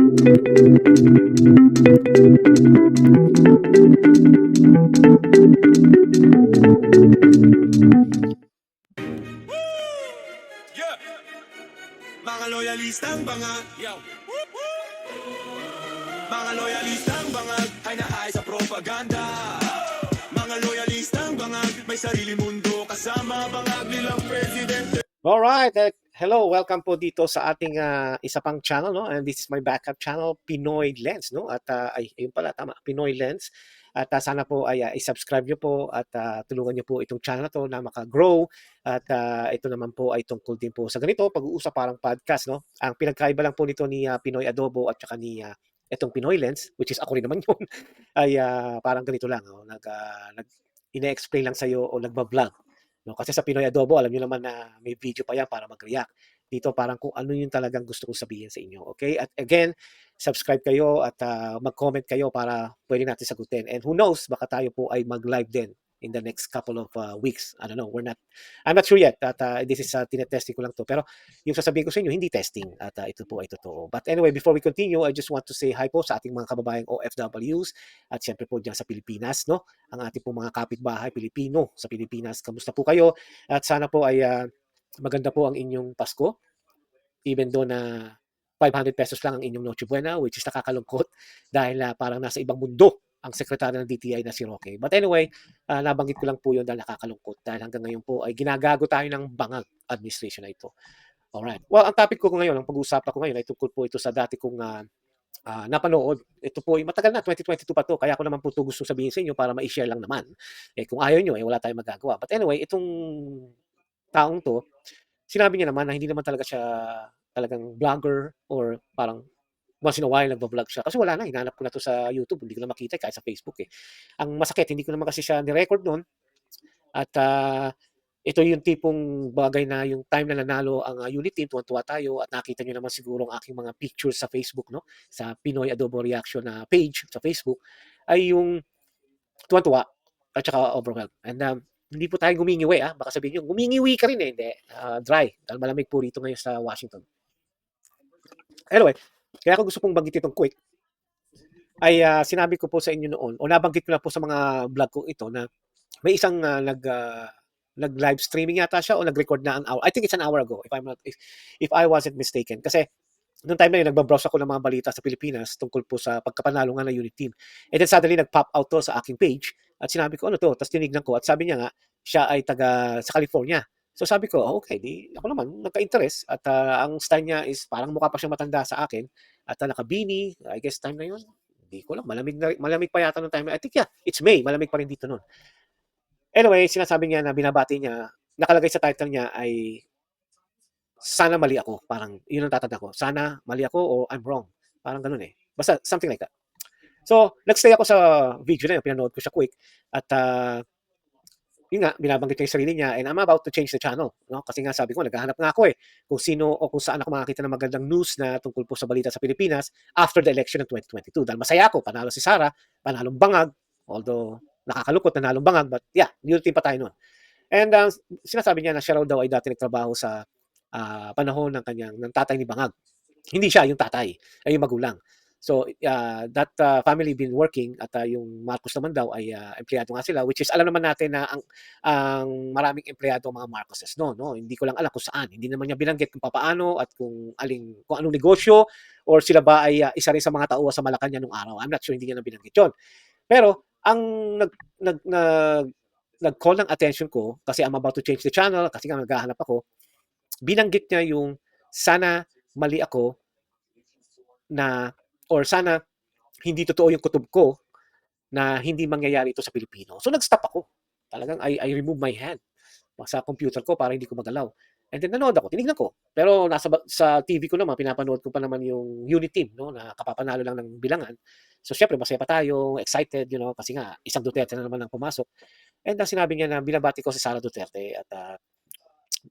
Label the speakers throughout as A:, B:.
A: Yeah. Mga loyalistang bangag, yo. Mga loyalistang bangag ay nahay sa propaganda. Mga loyalistang bangag may sarili mundo kasama bangag nilang presidente.
B: Alright, hello, welcome po dito sa ating isa pang channel, no? And this is my backup channel, Pinoy Lens, no? At ayun pala, tama, Pinoy Lens. At sana po ay i-subscribe nyo po at tulungan nyo po itong channel na to na maka-grow. At ito naman po ay tungkol din po sa ganito, pag-uusap parang podcast, no? Ang pinagkaiba lang po nito ni Pinoy Adobo at saka ni itong Pinoy Lens, which is ako rin naman yun, ay parang ganito lang, no? Ine-explain lang sa'yo o nagbablog. No, kasi sa Pinoy Adobo, alam niyo naman na may video pa yan para mag-react. Dito parang kung ano yung talagang gusto kong sabihin sa inyo. Okay? At again, subscribe kayo at mag-comment kayo para pwede natin sagutin. And who knows, baka tayo po ay mag-live din in the next couple of weeks. I don't know, I'm not sure yet at this is tinetesting ko lang to. Pero yung sasabihin ko sa inyo, hindi testing at ito po ay totoo. But anyway, before we continue, I just want to say hi po sa ating mga kababayang OFWs at siyempre po dyan sa Pilipinas, no? Ang ating po mga kapitbahay, Pilipino sa Pilipinas. Kamusta po kayo? At sana po ay maganda po ang inyong Pasko. Even though na 500 pesos lang ang inyong Noche Buena, which is nakakalungkot dahil parang nasa ibang mundo ang sekretary ng DTI na si Roque. But anyway, nabanggit ko lang po yun dahil nakakalungkot. Dahil hanggang ngayon po ay ginagago tayo ng bangag administration na ito. Alright. Well, ang topic ko ngayon, ang pag-uusapan ko ngayon ay tungkol po ito sa dati kong napanood. Ito po ay matagal na, 2022 pa to. Kaya ako naman po ito gusto sabihin sa inyo para ma-share lang naman. Kung ayaw nyo, wala tayong magagawa. But anyway, itong taong to, sinabi niya naman na hindi naman talaga siya talagang vlogger or parang once in a while nagbablog siya. Kasi wala na, hinanap ko na to sa YouTube, hindi ko na makita kahit sa Facebook eh. Ang masakit, hindi ko naman kasi siya ni-record noon. At ito yung tipong bagay na yung time na nanalo ang unit team, tuwan-tuwa tayo at nakita nyo naman siguro ang aking mga pictures sa Facebook, no? Sa Pinoy Adobo Reaction na page sa Facebook, ay yung tuwan-tuwa at saka overwhelmed. And hindi po tayo gumingiwi, baka sabihin nyo, gumingiwi ka rin eh. Hindi, dry. Dahil malamig po rito ngayon sa Washington. Anyway, kaya ako gusto pong banggit itong quick, ay sinabi ko po sa inyo noon, o nabanggit ko na po sa mga vlog ko ito na may isang nag-live streaming yata siya o nag-record na an hour. I think it's an hour ago if I wasn't mistaken. Kasi noong time na yun, nagbabrowse ako ng mga balita sa Pilipinas tungkol po sa pagkapanalo nga ng unit team. And then suddenly nag-pop out to sa aking page at sinabi ko, ano to? Tapos tinignan ko at sabi niya nga, siya ay taga sa California. So sabi ko, okay, di ako naman nagka-interest at ang style niya is parang mukha pa siyang matanda sa akin at nakabini, I guess time na yun. Hindi ko lang, malamig pa yata noong time na. I think yeah, it's May, malamig pa rin dito noon. Anyway, sinasabi niya na binabati niya, nakalagay sa title niya ay sana mali ako. Parang yun ang tatanda ko. Sana mali ako o I'm wrong. Parang ganun eh. Basta something like that. So, nagstay ako sa video na yun. Pinanood ko siya quick. At yun nga, binabanggit niya yung sarili niya and I'm about to change the channel. No? Kasi nga sabi ko, naghahanap nga ako eh kung sino o kung saan ako makakita ng magandang news na tungkol po sa balita sa Pilipinas after the election ng 2022. Dahil masaya ako, panalo si Sara, panalong bangag, although nakakalukot na nalong bangag, but yeah, new team pa tayo noon. And sinasabi niya na siya raw daw ay dati nagtrabaho sa panahon ng tatay ni Bangag. Hindi siya yung tatay, ay yung magulang. So that family been working at yung Marcos naman daw ay empleyado nga sila, which is alam naman natin na ang maraming empleyado mga Marcoses no. Hindi ko lang alam kung saan. Hindi naman niya binanggit kung paano at kung anong negosyo or sila ba ay isa rin sa mga tauhan sa Malacanang nung araw. I'm not sure, hindi niya na binanggit 'yon. Pero ang nag-call ng attention ko kasi I'm about to change the channel kasi nga naghahanap ako. Binanggit niya yung sana mali ako na or sana hindi totoo yung kutob ko na hindi mangyayari ito sa Pilipino. So nag-stop ako. Talagang I remove my hand sa computer ko para hindi ko magalaw. And then nanood ako, tinignan ko. Pero sa TV ko naman, pinapanood ko pa naman yung unit team, no, na kapapanalo lang ng bilangan. So syempre, masaya pa tayo, excited, kasi nga, isang Duterte na naman ang pumasok. And sinabi niya na binabati ko si Sara Duterte at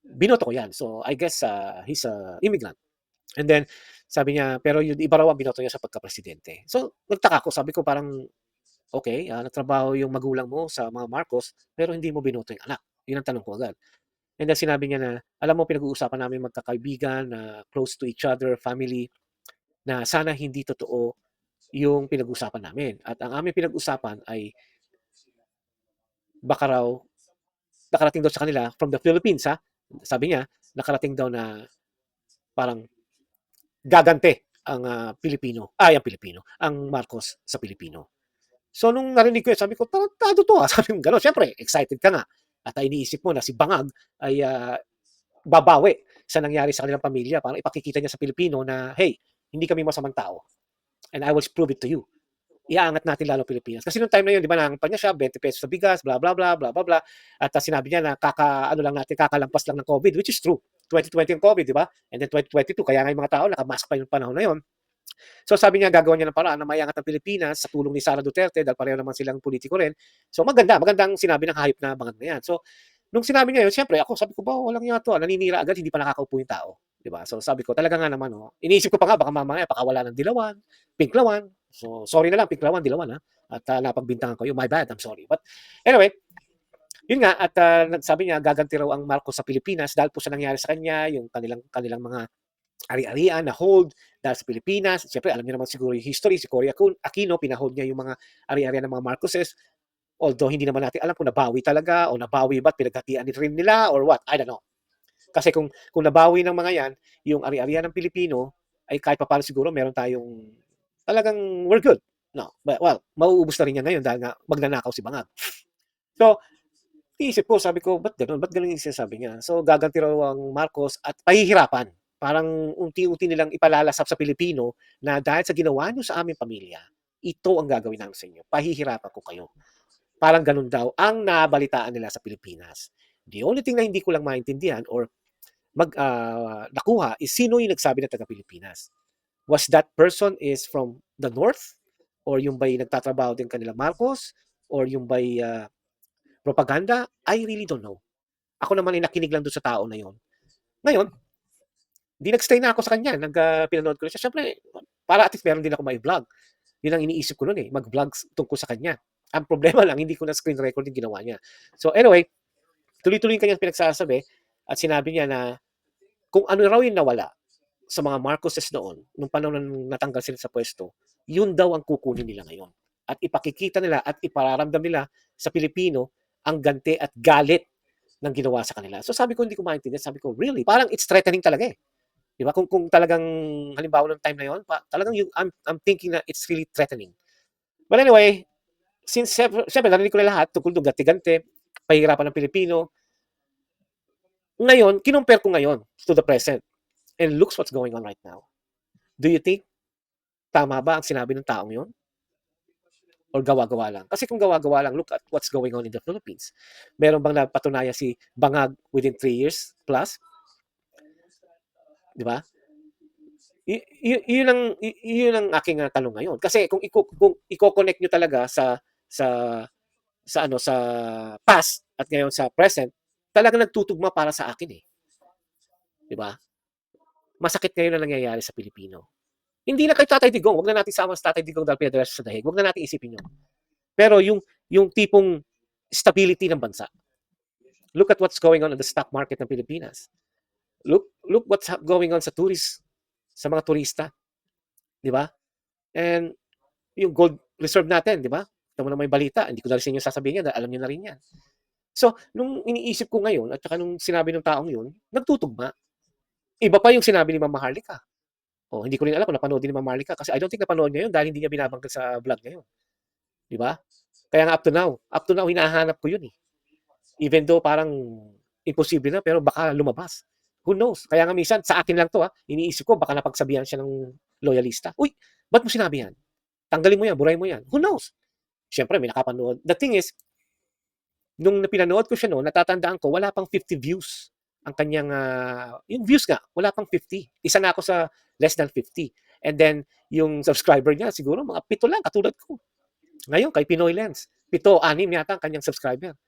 B: binoto ko yan. So I guess he's a immigrant. And then, sabi niya, pero yung iba raw ang binoto niya sa pagka-presidente. So, nagtaka ko. Sabi ko parang, okay, nagtrabaho yung magulang mo sa mga Marcos, pero hindi mo binoto yung anak. Yun ang tanong ko agad. And then sinabi niya na, alam mo, pinag-uusapan namin magkakaibigan, close to each other, family. na sana hindi totoo yung pinag-usapan namin. At ang aming pinag-usapan ay baka raw nakarating daw sa kanila from the Philippines, ha. Sabi niya, nakarating daw na parang gagante ang ang Marcos sa Pilipino. So nung narinig ko yun, sabi ko, tarantado to ha. Sabi ko gano'n. Siyempre, excited ka nga. At iniisip mo na si Bangag ay babawi sa nangyari sa kanilang pamilya. Parang ipakikita niya sa Pilipino na, hey, hindi kami masamang tao. And I will prove it to you. Iaangat natin lalo Pilipinas. Kasi nung time na yun, di ba, nangangampanya niya siya, 20 pesos sa bigas, bla bla bla, bla bla bla. At sinabi niya na kakalampas lang ng COVID, which is true. 2020 ang COVID, di ba? And then 2022, kaya nga yung mga tao nakamask pa yung panahon na yun. So sabi niya gagawa niya ng paraan na maiangat ang Pilipinas sa tulong ni Sara Duterte dahil pareho naman silang politiko rin. So magandang sinabi ng hayop na Bangag na yan. So nung sinabi niya yun, siyempre ako sabi ko ba walang yato, naninira agad, hindi pa nakakaupo yung tao. Diba? So sabi ko talaga nga naman, iniisip ko pa nga baka mamaya pakawala ng Dilawan, Pinklawan. So sorry na lang Pinklawan, Dilawan ha. At napagbintangan ko yun, my bad, I'm sorry. But anyway, yun nga at sabi niya gaganti raw ang Marcos sa Pilipinas dahil po sa nangyari sa kanya, yung kanilang mga ari-arian na hold dahil sa Pilipinas. Siyempre, alam niyo naman siguro yung history. Si Cory Aquino, pinahold niya yung mga ari-arian ng mga Marcoses. Although, hindi naman natin alam kung nabawi talaga o nabawi ba't pinaghatian rin nila or what. I don't know. Kasi kung nabawi ng mga yan, yung ari-arian ng Pilipino, ay kahit pa paano siguro meron tayong talagang we're good. No. But, well, mauubos na rin yan ngayon dahil nga magnanakaw si Bangag. So, iisip ko, sabi ko, ba't ganun? Ba't ganun yung sinasabi niya? So, gaganti raw ang Marcos at pahihirapan. Parang unti-unti nilang ipalalasap sa Pilipino na dahil sa ginawa nyo sa aming pamilya, ito ang gagawin namin sa inyo. Pahihirapan ko kayo. Parang ganun daw ang nabalitaan nila sa Pilipinas. The only thing na hindi ko lang maintindihan or nakuha is sino yung nagsabi na taga-Pilipinas. Was that person is from the North? Or yung ba'y nagtatrabaho din kanila Marcos? Or yung ba'y propaganda? I really don't know. Ako naman ay nakinig lang doon sa tao na yon. Ngayon, di nag-stay na ako sa kanya. Pinanood ko na siya. Siyempre, para at least meron din ako may vlog. Yun ang iniisip ko noon eh. Mag-vlog tungkol sa kanya. Ang problema lang, hindi ko na screen record yung ginawa niya. So anyway, tuloy-tuloy yung kanyang pinagsasabi at sinabi niya na kung ano raw yung nawala sa mga Marcoses noon, nung panahon na natanggal sila sa pwesto, yun daw ang kukunin nila ngayon. At ipakikita nila at ipararamdam nila sa Pilipino ang ganti at galit ng ginawa sa kanila. So sabi ko, hindi ko maintindihan. Sabi ko, really? Parang it's threatening talaga eh. Di ba? Kung talagang halimbawa ng time na yon, talagang I'm thinking na it's really threatening. But anyway, since siyempre narinig ko na lahat tungkol doon ganti-ganti, pahihirapan ng Pilipino, ngayon, kinumpare ko ngayon to the present. And looks what's going on right now. Do you think tama ba ang sinabi ng taong yon? Or gawa-gawa lang? Kasi kung gawa-gawa lang, look at what's going on in the Philippines. Meron bang napatunayan si Bangag within 3 years plus? Di ba? Yun ang aking tanong ngayon. Kasi kung i-connect nyo talaga sa past at ngayon sa present, talagang nagtutugma para sa akin eh. Di ba? Masakit ngayon ang nangyayari sa Pilipino. Hindi na kay Tatay Digong, wag na natin sama sa Tatay Digong dahil pinadala sa dahig. Wag na natin isipin yun. Pero yung tipong stability ng bansa. Look at what's going on in the stock market ng Pilipinas. Look what's going on sa mga turista. Di ba? And yung gold reserve natin, di ba? Ito mo na may balita, hindi ko na rin sa inyo sasabihin yan, alam niyo na rin yan. So, nung iniisip ko ngayon, at saka nung sinabi ng taong yun, nagtutugma. Iba pa yung sinabi ni Ma'am Maharlika. Hindi ko rin alam kung napanood din ni Ma'am Maharlika kasi I don't think napanood niya yun dahil hindi niya binabanggit sa vlog niya yun. Di ba? Kaya nga up to now, hinahanap ko yun eh. Even though parang imposible na, pero baka lumabas. Who knows? Kaya nga minsan, sa akin lang to iniisip ko, baka napagsabihan siya ng loyalista. Uy, ba't mo sinabi yan? Tanggalin mo yan, buray mo yan. Who knows? Siyempre, may nakapanood. The thing is, nung pinanood ko siya noon, natatandaan ko, wala pang 50 views ang kanyang, yung views nga, wala pang 50. Isa na ako sa less than 50. And then, yung subscriber niya, siguro mga 7 lang, katulad ko. Ngayon, kay Pinoy Lens, 7, 6 yata ang kanyang subscriber.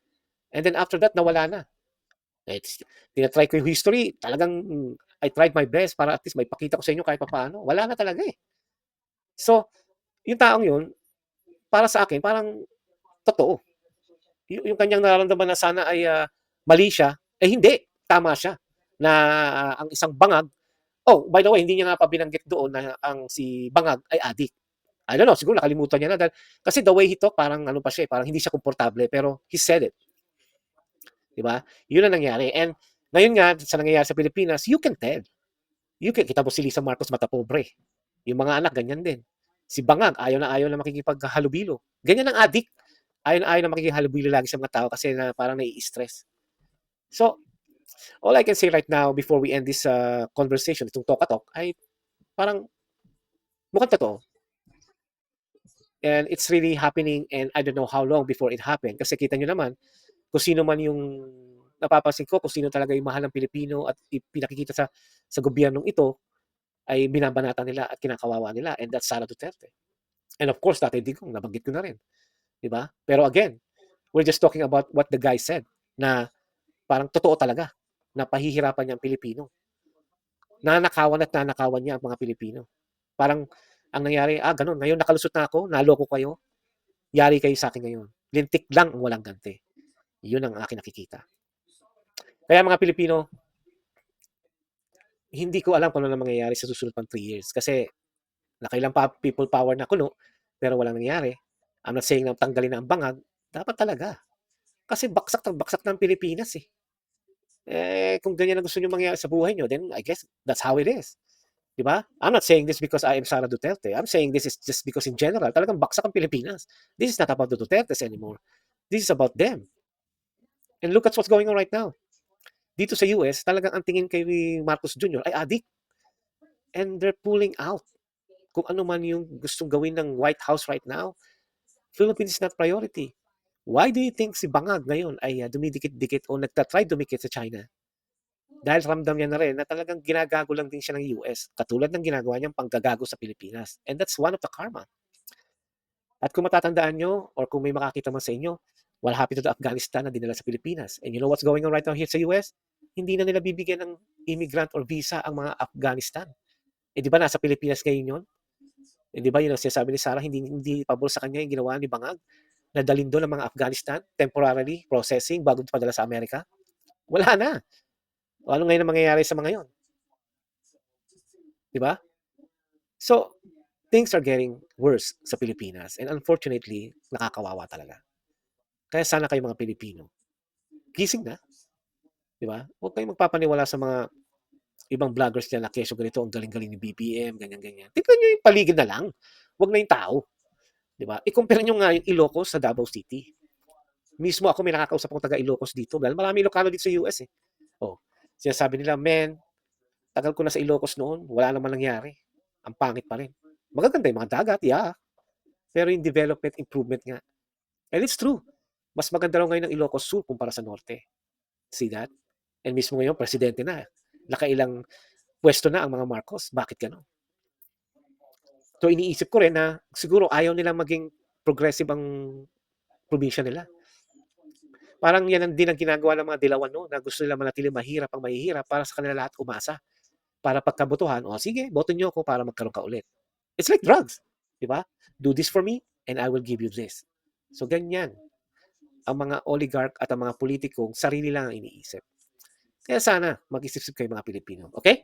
B: And then after that, nawala na. Tinatry ko yung history. Talagang, I tried my best para at least may pakita ko sa inyo kahit paano. Wala na talaga eh. So, yung taong yun, para sa akin, parang totoo. Yung kanyang nararamdaman na sana ay mali siya, hindi. Tama siya. Na ang isang bangag, Oh, by the way, hindi niya nga pa binanggit doon na ang si Bangag ay adik. I don't know, siguro nakalimutan niya na dahil kasi the way he talk parang ano pa siya, parang hindi siya komportable pero he said it, 'di ba? 'Yun ang nangyari. And ngayon nga sa nangyayari sa Pilipinas, you can tell. Kita mo si Lisa Marcos mata pobre. Yung mga anak ganyan din. Si Bangag ayaw na makikipaghalubilo. Ganyan ang adik. Ayaw na makikipaghalubilo lagi sa mga tao kasi na parang nai-stress. So, all I can say right now before we end this conversation, itong talk ay parang mukhang totoo. And it's really happening and I don't know how long before it happened. Kasi kita nyo naman, kung sino man yung napapansin ko, kung sino talaga yung mahal ng Pilipino at pinakikita sa gobyernong ito, ay binabanatan nila at kinakawawa nila. And that's Sara Duterte. And of course, Tatay Digong, nabanggit ko na rin. Diba? Pero again, we're just talking about what the guy said na parang totoo talaga na pahihirapan niya ang Pilipino. Nanakawan niya ang mga Pilipino. Parang ang nangyari, ganun, ngayon nakalusot na ako, naloko kayo, yari kayo sa akin ngayon. Lintik lang ang walang ganti. Yun ang aking nakikita. Kaya mga Pilipino, hindi ko alam kung ano na mangyayari sa susunod pang 3 years. Kasi nakailang people power na kuno, pero walang nangyayari. I'm not saying na tanggalin na ang Bangag, dapat talaga. Kasi baksak ng Pilipinas eh. Kung ganyan ang gusto nyo mangyari sa buhay nyo, then I guess that's how it is. Diba? I'm not saying this because I am Sara Duterte. I'm saying this is just because in general, talagang baksak ang Pilipinas. This is not about the Dutertes anymore. This is about them. And look at what's going on right now. Dito sa US, talagang ang tingin kay Marcos Jr. ay adik. And they're pulling out. Kung ano man yung gustong gawin ng White House right now, Philippines is not priority. Why do you think si Bangag ngayon ay dumidikit-dikit o nagtatry dumikit sa China? Dahil ramdam niya na rin na talagang ginagago lang din siya ng US, katulad ng ginagawa niyang panggagago sa Pilipinas. And that's one of the karma. At kung matatandaan nyo, or kung may makakita man sa inyo, what happened to Afghanistan na dinala sa Pilipinas? And you know what's going on right now here sa US? Hindi na nila bibigyan ng immigrant or visa ang mga Afghanistan. Di ba nasa Pilipinas ngayon yun? Di ba yun ang sinasabi ni Sarah, hindi pabor sa kanya yung ginawa ni Bangag? Nadalin doon ang mga Afghanistan, temporarily processing bago padala sa Amerika? Wala na. O ano ngayon ang mangyayari sa mga yon? Diba? So, things are getting worse sa Pilipinas. And unfortunately, nakakawawa talaga. Kaya sana kayo mga Pilipino, gising na. Diba? Huwag kayong magpapaniwala sa mga ibang vloggers niya na keso ganito, ang galing-galing ni BBM, ganyan-ganyan. Tignan nyo yung paligid na lang. Huwag na yung tao. Diba? I-compare nyo nga yung Ilocos sa Davao City. Mismo ako may nakakausap akong taga Ilocos dito. Dahil marami Ilocano dito sa US eh. Oh, sinasabi nila, men, tagal ko na sa Ilocos noon, wala naman nangyari. Ang pangit pa rin. Magaganda yung mga dagat, yeah. Pero yung development, improvement nga. And it's true. Mas maganda raw ngayon ang Ilocos Sur kumpara sa Norte. See that? And mismo ngayon, presidente na. Nakailang pwesto na ang mga Marcos. Bakit gano'n? So iniisip ko rin na siguro ayaw nilang maging progressive ang probinsya nila. Parang yan ang din ang ginagawa ng mga Dilawan no, na gusto nila manatili mahirap ang mahihirap para sa kanila lahat umasa. Para pagkabotohan, sige, boto nyo ako para magkaroon ka ulit. It's like drugs. Di ba? Do this for me and I will give you this. So ganyan. Ang mga oligarch at ang mga politikong sarili lang ang iniisip. Kaya sana mag-isip-isip kayo mga Pilipino. Okay?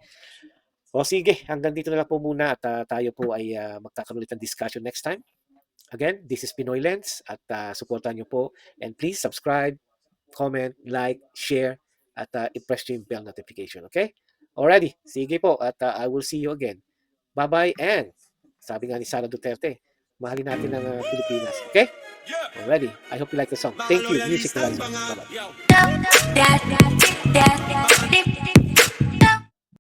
B: O sige, hanggang dito na lang po muna at tayo po ay magkakaroon ulit ng discussion next time. Again, this is Pinoy Lens at supportan nyo po. And please subscribe, comment, like, share at i-press yung bell notification. Okay? Alrighty, sige po at I will see you again. Bye-bye and sabi nga ni Sara Duterte, mahalin natin ang Pilipinas. Okay? Alrighty, I hope you like the song. Thank you. Music na lang. Bye-bye.